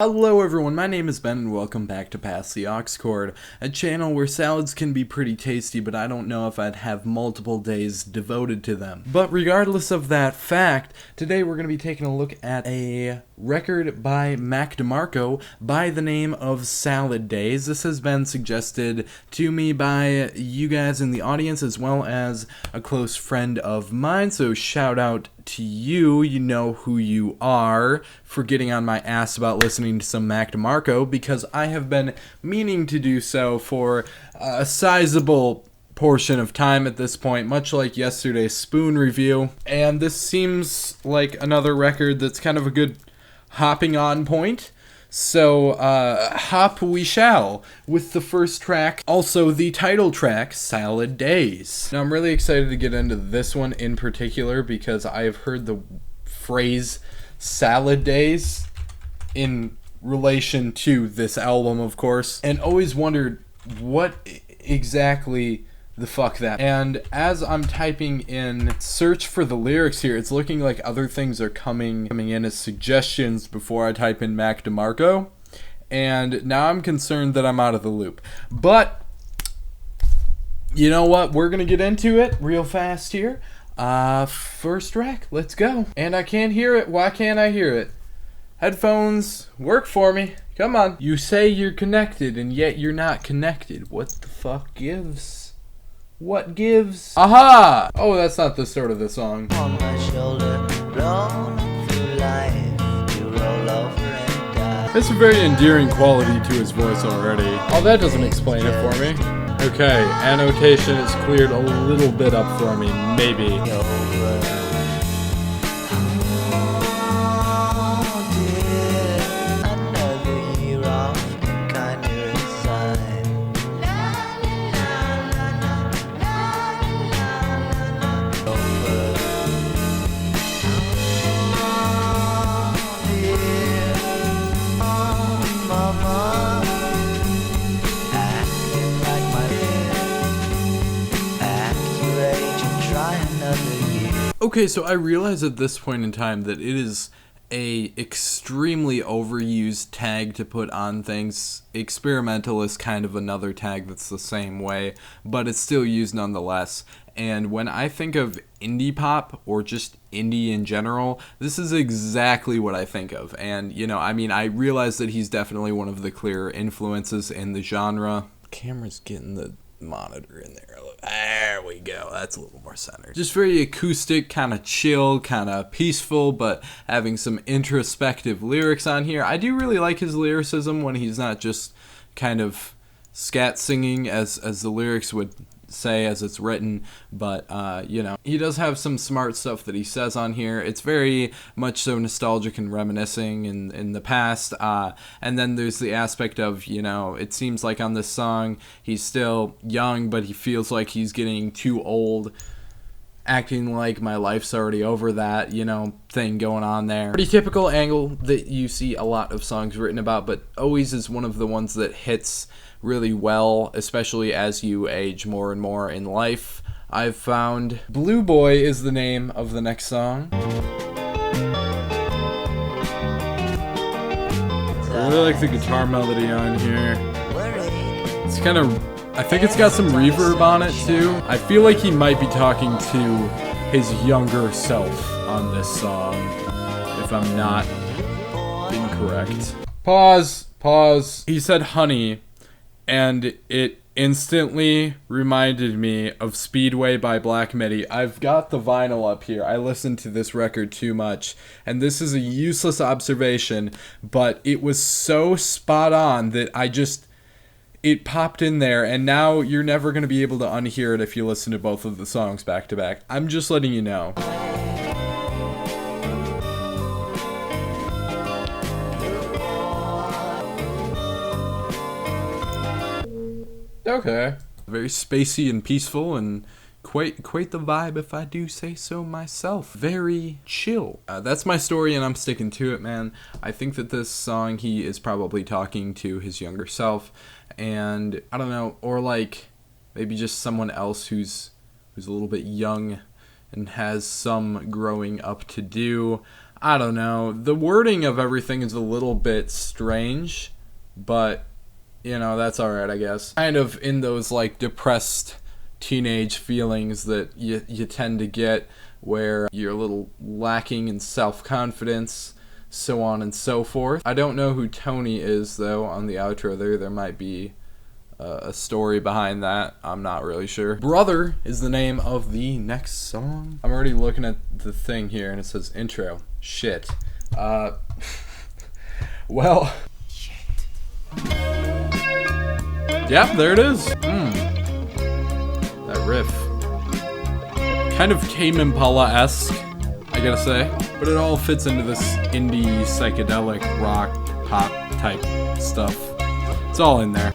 Hello everyone, my name is Ben and welcome back to Pass the Aux Cord, a channel where salads can be pretty tasty, but I don't know if I'd have multiple days devoted to them. But regardless of that fact, today we're going to be taking a look at a record by Mac DeMarco by the name of Salad Days. This has been suggested to me by you guys in the audience as well as a close friend of mine, so shout out to you, you know who you are, for getting on my ass about listening to some Mac DeMarco, because I have been meaning to do so for a sizable portion of time at this point, much like yesterday's Spoon review, and this seems like another record that's kind of a good hopping on point. So, hop we shall, with the first track, also the title track, Salad Days. Now, I'm really excited to get into this one in particular because I have heard the phrase Salad Days in relation to this album, of course, and always wondered what exactly the fuck that. And as I'm typing in search for the lyrics here, it's looking like other things are coming in as suggestions before I type in Mac DeMarco, and now I'm concerned that I'm out of the loop. But you know what, we're gonna get into it real fast here. First track, let's go. And I can't hear it. Why can't I hear it? Headphones, work for me. Come on. You say you're connected and yet you're not connected. What the fuck gives? What gives? Aha! Oh, that's not the start of the song. On my shoulder, rolling through life, you roll over and die. That's a very endearing quality to his voice already. Oh, that doesn't explain it for me. Okay, annotation is cleared a little bit up for me, maybe. Okay, so I realize at this point in time that it is a extremely overused tag to put on things. Experimental is kind of another tag that's the same way, but it's still used nonetheless. And when I think of indie pop, or just indie in general, this is exactly what I think of. And, you know, I mean, I realize that he's definitely one of the clear influences in the genre. Camera's getting the monitor in there. There we go. That's a little more centered. Just very acoustic, kind of chill, kind of peaceful, but having some introspective lyrics on here. I do really like his lyricism when he's not just kind of scat singing as the lyrics would say as it's written, but you know, he does have some smart stuff that he says on here. It's very much so nostalgic and reminiscing in the past, and then there's the aspect of, you know, it seems like on this song he's still young but he feels like he's getting too old, acting like my life's already over, that, you know, thing going on there. Pretty typical angle that you see a lot of songs written about, but always is one of the ones that hits really well, especially as you age more and more in life, I've found. Blue Boy is the name of the next song. I really like the guitar melody on here. It's kind of, I think it's got some reverb on it too. I feel like he might be talking to his younger self on this song, if I'm not incorrect. Pause. He said honey, and it instantly reminded me of Speedway by Black Midi. I've got the vinyl up here. I listened to this record too much, and this is a useless observation, but it was so spot on that it popped in there, and now you're never going to be able to unhear it if you listen to both of the songs back to back. I'm just letting you know. Okay. Very spacey and peaceful and quite the vibe, if I do say so myself. Very chill. That's my story and I'm sticking to it, man. I think that this song, he is probably talking to his younger self, and I don't know, or like maybe just someone else who's a little bit young and has some growing up to do. I don't know. The wording of everything is a little bit strange, but, you know, that's alright, I guess. Kind of in those, like, depressed teenage feelings that you tend to get where you're a little lacking in self-confidence, so on and so forth. I don't know who Tony is, though, on the outro there. There might be a story behind that. I'm not really sure. Brother is the name of the next song. I'm already looking at the thing here, and it says intro. Shit. Well. Shit. Yep, there it is. That riff. Kind of Tame Impala-esque, I gotta say. But it all fits into this indie, psychedelic, rock, pop type stuff. It's all in there.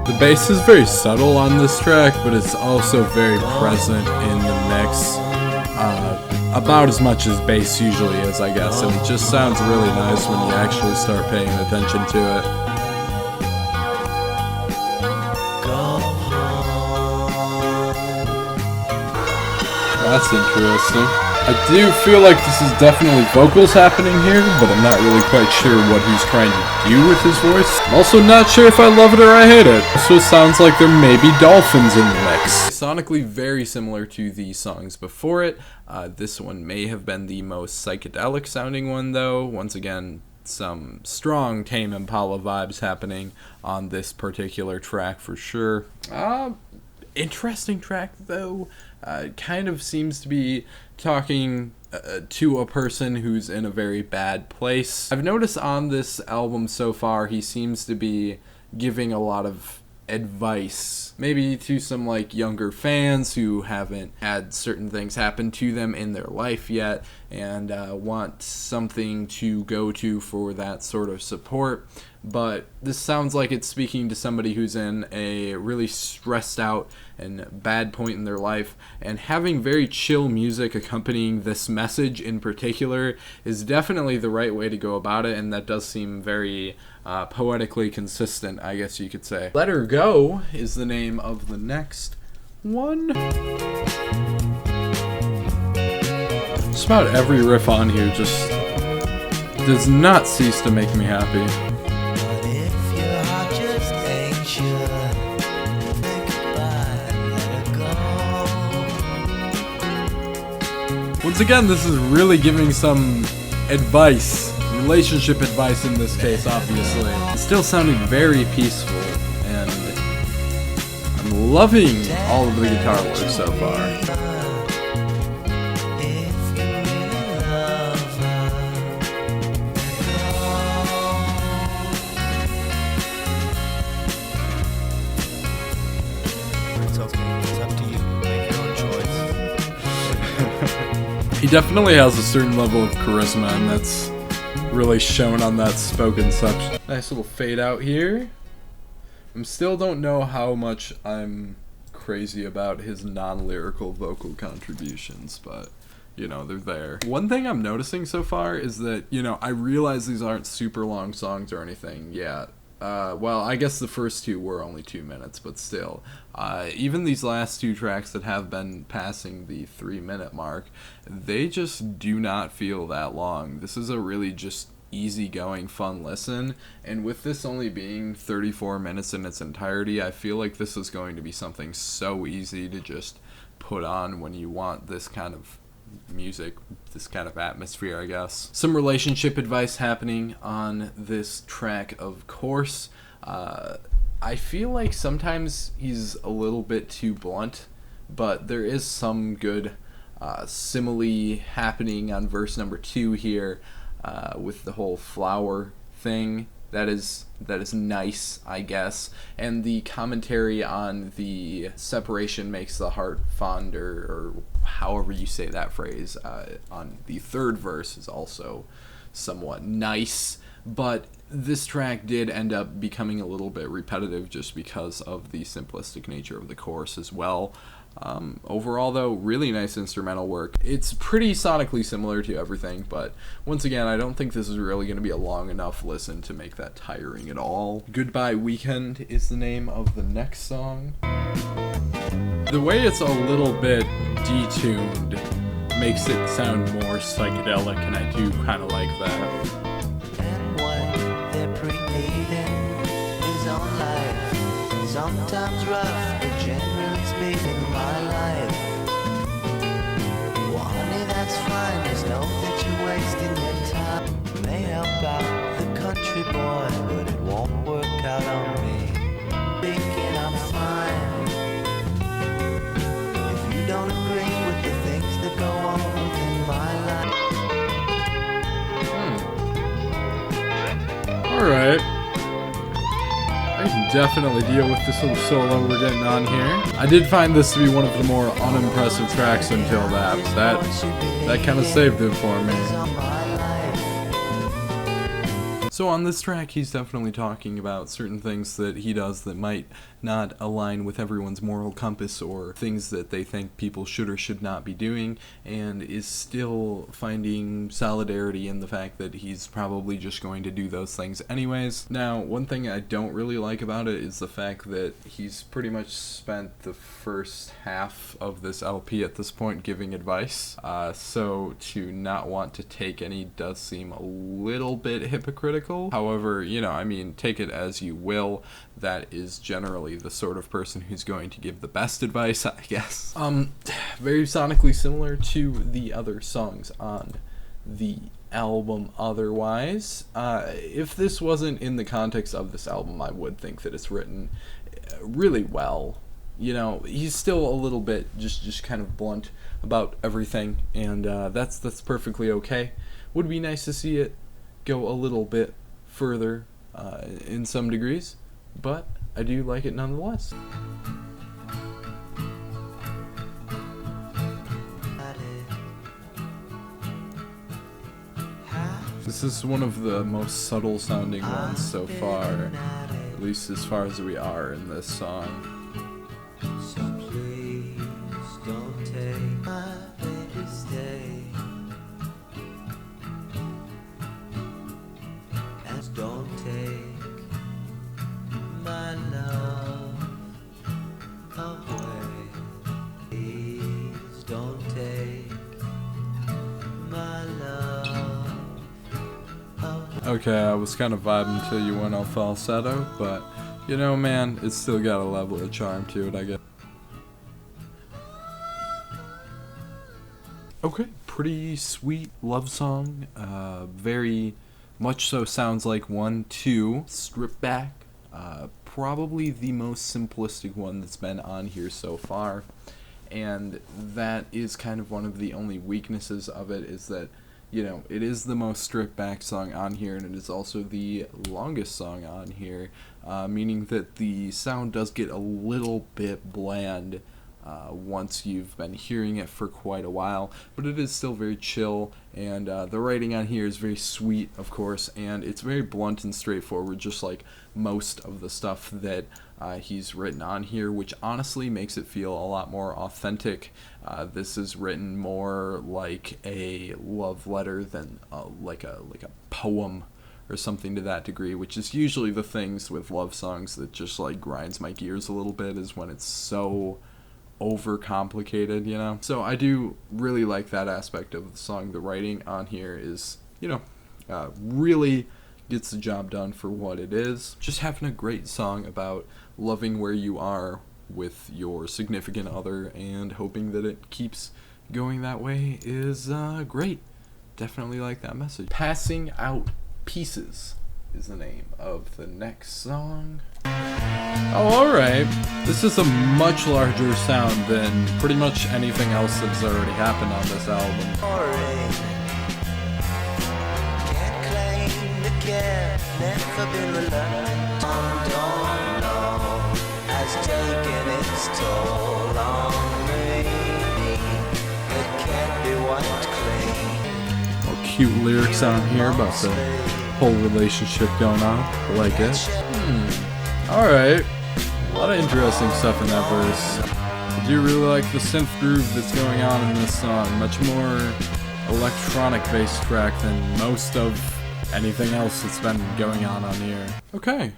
The bass is very subtle on this track, but it's also very present in the mix. About as much as bass usually is, I guess, and it just sounds really nice when you actually start paying attention to it. That's interesting. I do feel like this is definitely vocals happening here, but I'm not really quite sure what he's trying to do with his voice. I'm also not sure if I love it or I hate it. Also sounds like there may be dolphins in the mix. Sonically very similar to the songs before it. This one may have been the most psychedelic sounding one, though. Once again, some strong Tame Impala vibes happening on this particular track for sure. Interesting track, though. Kind of seems to be talking to a person who's in a very bad place. I've noticed on this album so far, he seems to be giving a lot of advice, maybe to some like younger fans who haven't had certain things happen to them in their life yet and want something to go to for that sort of support. But this sounds like it's speaking to somebody who's in a really stressed out and bad point in their life, and having very chill music accompanying this message in particular is definitely the right way to go about it, and that does seem very poetically consistent, I guess you could say. Let Her Go is the name of the next one. Just about every riff on here just does not cease to make me happy. Once again, this is really giving some advice, relationship advice in this case, obviously. It's still sounding very peaceful, and I'm loving all of the guitar work so far. He definitely has a certain level of charisma, and that's really shown on that spoken section. Nice little fade out here. I still don't know how much I'm crazy about his non-lyrical vocal contributions, but, you know, they're there. One thing I'm noticing so far is that, you know, I realize these aren't super long songs or anything yet. Well, I guess the first two were only 2 minutes, but still. Even these last two tracks that have been passing the 3-minute mark, they just do not feel that long. This is a really just easygoing, fun listen, and with this only being 34 minutes in its entirety, I feel like this is going to be something so easy to just put on when you want this kind of music, this kind of atmosphere, I guess. Some relationship advice happening on this track, of course. I feel like sometimes he's a little bit too blunt, but there is some good simile happening on verse number 2 here with the whole flower thing. That is nice, I guess. And the commentary on the separation makes the heart fonder, or however you say that phrase, on the third verse is also somewhat nice. But this track did end up becoming a little bit repetitive just because of the simplistic nature of the chorus as well. Overall, though, really nice instrumental work. It's pretty sonically similar to everything, but once again, I don't think this is really going to be a long enough listen to make that tiring at all. Goodbye Weekend is the name of the next song. The way it's a little bit detuned makes it sound more psychedelic, and I do kind of like that. And what they're creating is on life, sometimes rough, but generally speaking, my life. Well, honey, that's fine, just know that you're wasting your time. May help out the country boy, but it won't work out on me. Thinking I'm fine. If you don't agree with the things that go on within my life. Alright. I can definitely deal with this little solo we're getting on here. I did find this to be one of the more unimpressive tracks until that. That kind of saved it for me. So on this track, he's definitely talking about certain things that he does that might not align with everyone's moral compass, or things that they think people should or should not be doing, and is still finding solidarity in the fact that he's probably just going to do those things anyways. Now, one thing I don't really like about it is the fact that he's pretty much spent the first half of this LP at this point giving advice, so to not want to take any does seem a little bit hypocritical. However, you know, I mean, take it as you will. That is generally the sort of person who's going to give the best advice, I guess. Very sonically similar to the other songs on the album otherwise. If this wasn't in the context of this album, I would think that it's written really well. You know, he's still a little bit just kind of blunt about everything, and that's perfectly okay. Would be nice to see it go a little bit further in some degrees, but I do like it nonetheless. This is one of the most subtle sounding ones so far, at least as far as we are in this song. So please don't take my baby, stay. And don't take my love away. Please don't take my love away. Okay, I was kind of vibing until you went all falsetto, but you know, man, it's still got a level of charm to it, I guess. Okay, pretty sweet love song. Very much so sounds like 1, 2. Strip Back. Probably the most simplistic one that's been on here so far. And that is kind of one of the only weaknesses of it, is that, you know, it is the most stripped back song on here, and it is also the longest song on here, meaning that the sound does get a little bit bland once you've been hearing it for quite a while, but it is still very chill, and the writing on here is very sweet, of course, and it's very blunt and straightforward, just like most of the stuff that he's written on here, which honestly makes it feel a lot more authentic. This is written more like a love letter than like a poem or something to that degree, which is usually the things with love songs that just like grinds my gears a little bit, is when it's so overcomplicated, you know? So I do really like that aspect of the song. The writing on here is, you know, really gets the job done for what it is. Just having a great song about loving where you are with your significant other and hoping that it keeps going that way is great. Definitely like that message. Passing Out Pieces is the name of the next song. Oh, alright. This is a much larger sound than pretty much anything else that's already happened on this album. Can't claim the care, never been reluctant. Don't know, has taken its toll on me. It can't be wiped clean. Well, cute lyrics on here about the whole relationship going on. I like it. Alright. A lot of interesting stuff in that verse. I do really like the synth groove that's going on in this song. Much more electronic based track than most of anything else that's been going on here. Okay,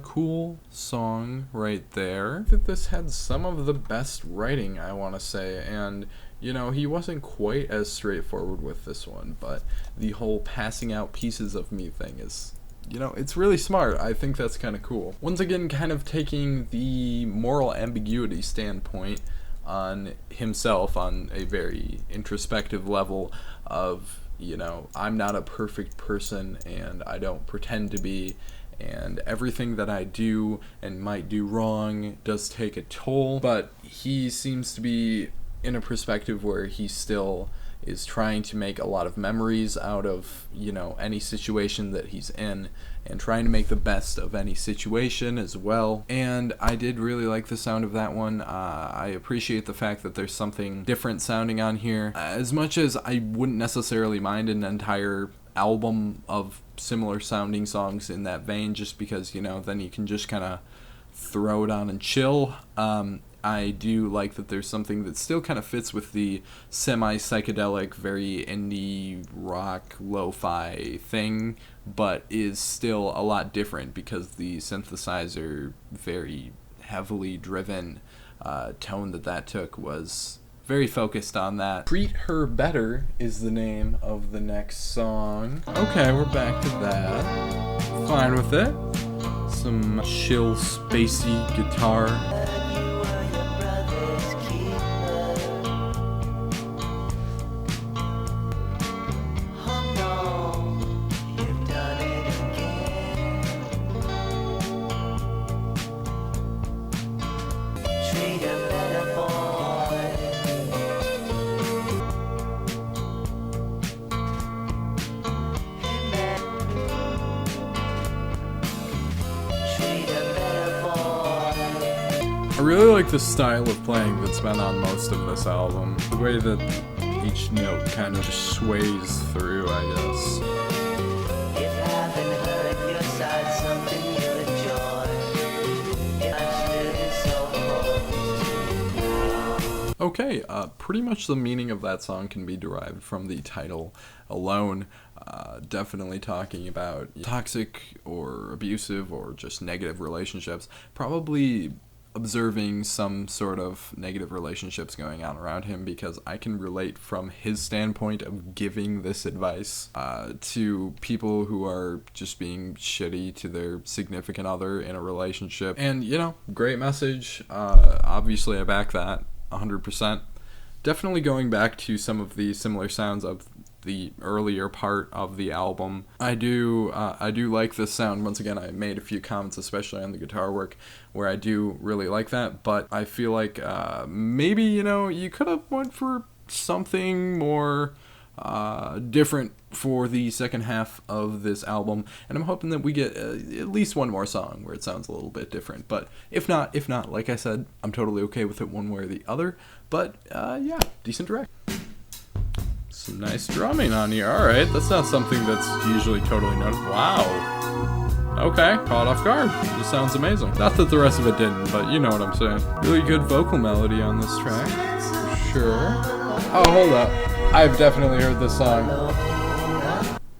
cool song right there. I think this had some of the best writing, I want to say, and you know, he wasn't quite as straightforward with this one, but the whole passing out pieces of me thing is, you know, it's really smart. I think that's kind of cool. Once again, kind of taking the moral ambiguity standpoint on himself on a very introspective level of, you know, I'm not a perfect person and I don't pretend to be, and everything that I do and might do wrong does take a toll, but he seems to be in a perspective where he still is trying to make a lot of memories out of, you know, any situation that he's in, and trying to make the best of any situation as well. And I did really like the sound of that one. I appreciate the fact that there's something different sounding on here. As much as I wouldn't necessarily mind an entire album of similar sounding songs in that vein, just because, you know, then you can just kind of throw it on and chill. I do like that there's something that still kind of fits with the semi-psychedelic, very indie rock, lo-fi thing, but is still a lot different because the synthesizer, very heavily driven tone that took was very focused on that. Treat Her Better is the name of the next song. Okay, we're back to that. Fine with it. Some chill, spacey guitar. I really like the style of playing that's been on most of this album. The way that each note kind of just sways through, I guess. If I haven't heard your side, something you enjoy. I'm still so close. Okay, pretty much the meaning of that song can be derived from the title alone. Definitely talking about toxic or abusive or just negative relationships. Probably observing some sort of negative relationships going on around him, because I can relate from his standpoint of giving this advice to people who are just being shitty to their significant other in a relationship. And, you know, great message. Obviously, I back that 100%. Definitely going back to some of the similar sounds of the earlier part of the album. I do like this sound. Once again, I made a few comments, especially on the guitar work, where I do really like that, but I feel like maybe, you know, you could have went for something more different for the second half of this album, and I'm hoping that we get at least one more song where it sounds a little bit different. But if not, like I said, I'm totally okay with it one way or the other. But yeah, decent track. Some nice drumming on here. Alright, that's not something that's usually totally noticed. Wow. Okay, caught off guard. This sounds amazing. Not that the rest of it didn't, but you know what I'm saying. Really good vocal melody on this track. For sure. Oh, hold up. I've definitely heard this song.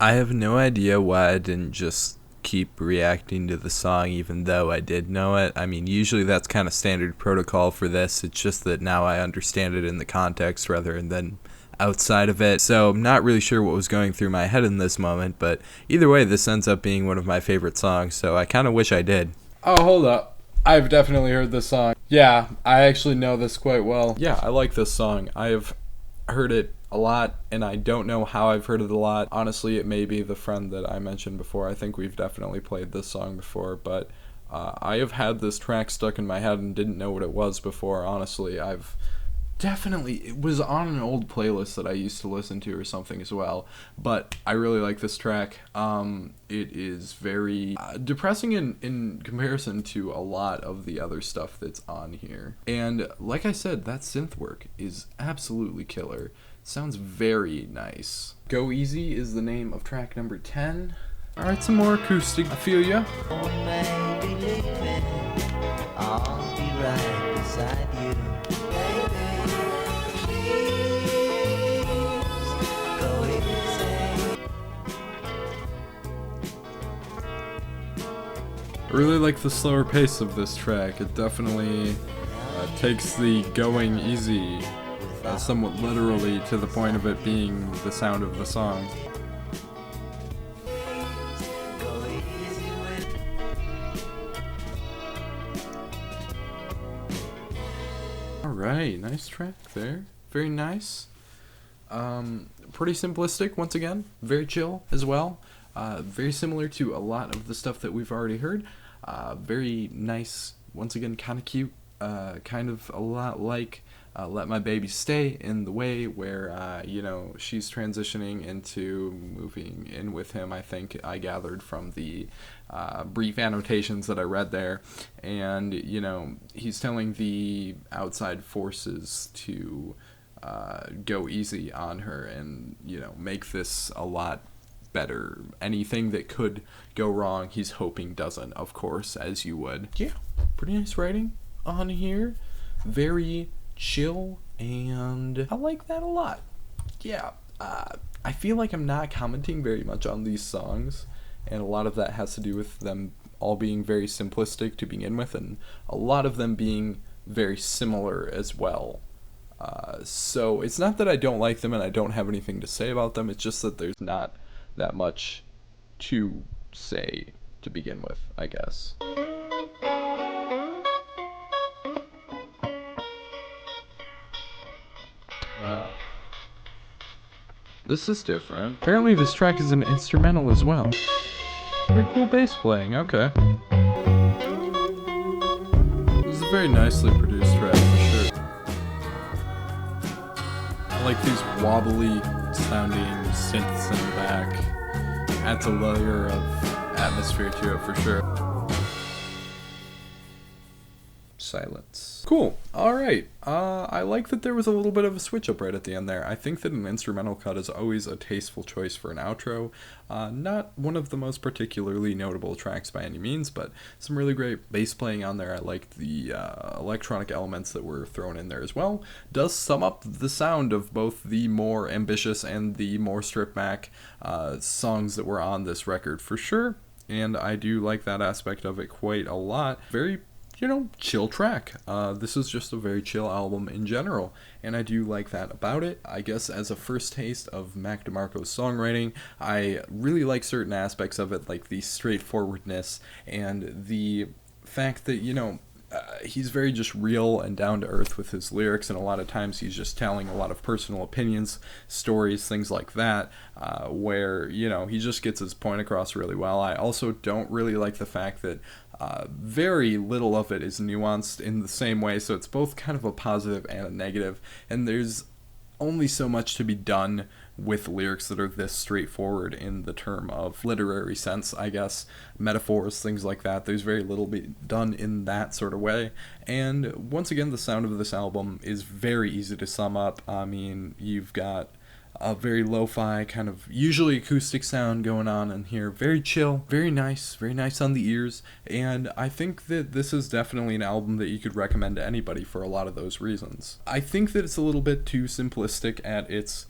I have no idea why I didn't just keep reacting to the song even though I did know it. I mean, usually that's kind of standard protocol for this. It's just that now I understand it in the context rather than outside of it. So I'm not really sure what was going through my head in this moment, but either way, this ends up being one of my favorite songs, so I kind of wish I did. Oh, hold up. I've definitely heard this song. Yeah, I actually know this quite well. Yeah, I like this song. I have heard it a lot, and I don't know how I've heard it a lot. Honestly, it may be the friend that I mentioned before. I think we've definitely played this song before, but I have had this track stuck in my head and didn't know what it was before. Honestly, it was on an old playlist that I used to listen to or something as well, but I really like this track. It is very depressing in comparison to a lot of the other stuff that's on here. And like I said, that synth work is absolutely killer. It sounds very nice. Go Easy is the name of track number 10. Alright, some more acoustic. I feel ya. We may be leaving, I'll be right beside you. I really like the slower pace of this track. It definitely takes the going easy somewhat literally to the point of it being the sound of the song. Alright, nice track there. Very nice. Pretty simplistic once again. Very chill as well. Very similar to a lot of the stuff that we've already heard. Very nice, once again, kind of cute. Kind of a lot like Let My Baby Stay in the way where, you know, she's transitioning into moving in with him, I think I gathered from the brief annotations that I read there. And, you know, he's telling the outside forces to go easy on her and, you know, make this a lot better. Anything that could go wrong, he's hoping doesn't, of course, as you would. Yeah, pretty nice writing on here. Very chill, and I like that a lot. Yeah, I feel like I'm not commenting very much on these songs, and a lot of that has to do with them all being very simplistic to begin with, and a lot of them being very similar as well. So it's not that I don't like them and I don't have anything to say about them, it's just that there's not that much to say to begin with, I guess. This is different. Apparently this track is an instrumental as well. Very cool bass playing, okay. This is a very nicely produced track for sure. I like these wobbly sounding synths in the back. Adds a layer of atmosphere to it for sure. Silence. Cool. Alright. I like that there was a little bit of a switch up right at the end there. I think that an instrumental cut is always a tasteful choice for an outro. Not one of the most particularly notable tracks by any means, but some really great bass playing on there. I like the electronic elements that were thrown in there as well. Does sum up the sound of both the more ambitious and the more stripped back songs that were on this record for sure. And I do like that aspect of it quite a lot. Very, you know, chill track. This is just a very chill album in general, and I do like that about it. I guess as a first taste of Mac DeMarco's songwriting, I really like certain aspects of it, like the straightforwardness and the fact that, you know, he's very just real and down to earth with his lyrics, and a lot of times he's just telling a lot of personal opinions, stories, things like that, where, you know, he just gets his point across really well. I also don't really like the fact that very little of it is nuanced in the same way, so it's both kind of a positive and a negative, and there's only so much to be done with lyrics that are this straightforward in the term of literary sense, I guess, metaphors, things like that. There's very little be done in that sort of way, and once again, the sound of this album is very easy to sum up. I mean, you've got a very lo-fi kind of usually acoustic sound going on in here. Very chill, very nice on the ears, and I think that this is definitely an album that you could recommend to anybody for a lot of those reasons. I think that it's a little bit too simplistic at its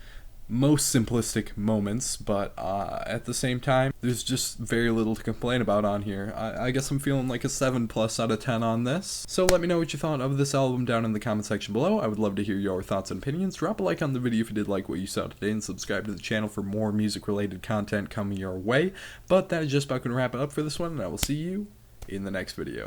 most simplistic moments, but at the same time, there's just very little to complain about on here. I guess I'm feeling like a 7+ out of 10 on this. So let me know what you thought of this album down in the comment section below. I would love to hear your thoughts and opinions. Drop a like on the video if you did like what you saw today, and subscribe to the channel for more music related content coming your way. But that is just about going to wrap it up for this one, and I will see you in the next video.